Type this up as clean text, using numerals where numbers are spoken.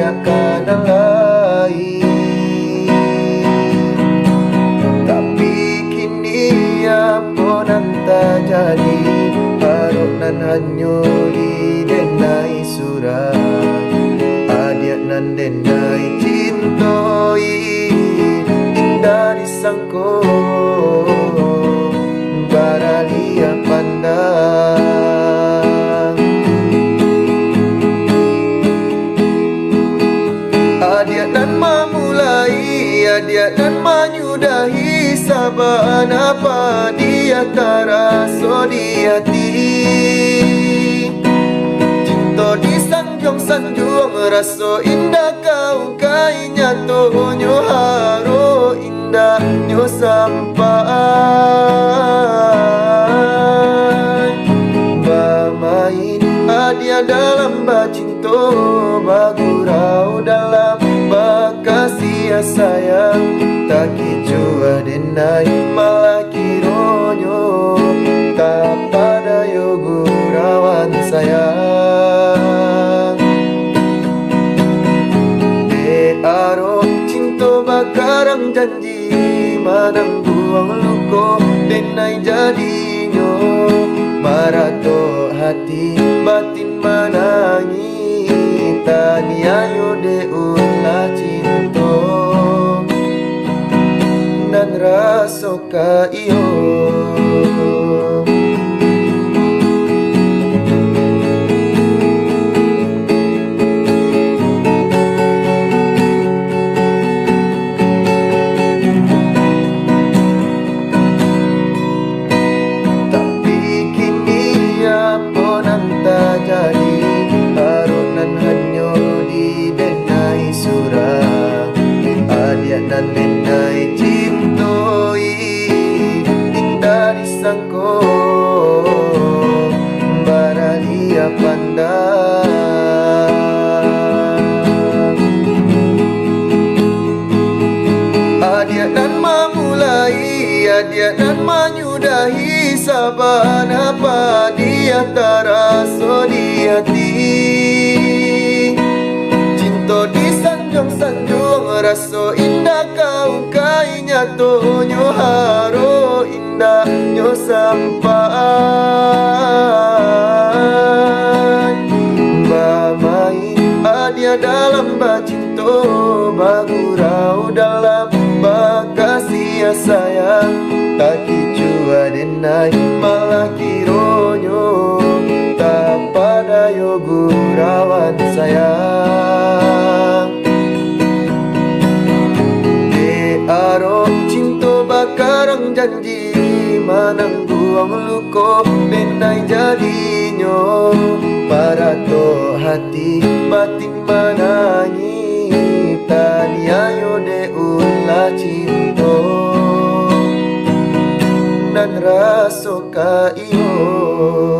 dia kana lain. Tapi kini apa nan terjadi, harap nan hanyo di denai surah, adia nan denai cintoi, indah disangko baralia pandang. Adia nan memulai, adia nan menyudahi, saban apa dia terasa di hati. Cinta disanjung-sanjung, rasa indah kau kai nyatonyo haro indah nyo sampai. Bermain adia dalam bacinto, bagurau dalam bakasih sayang. Tak kicua denai malah kironyo, tak pada yo gurawan sayang. De aro cinta bakarang janji, manang buang luko denai jadinyo. Marato hati batin manangi, taniayo de ulah cinta nan raso ka iyo. Tapi kini apa nan terjadi, harunan hanyo di denai surah, adia nan denai cintoi, indah disangko baralia pandang. Adia nan memulai, adia nan menyudahi, saban apa dia terasa di hati. Cinta disanjung-sanjung, rasa indah kau kai nyatonyo haro indah nyo sampai. Bermain adia dalam bacinto, bagurau dalam bakasih sayang. Tak kicua denai malah kironyo, tak pada yo gurawan sayang. De aro cinta bakarang janji, manang buang luko denai jadinyo. Marato hati batin manangi, taniayo de ulah cinta nan raso ka iyo.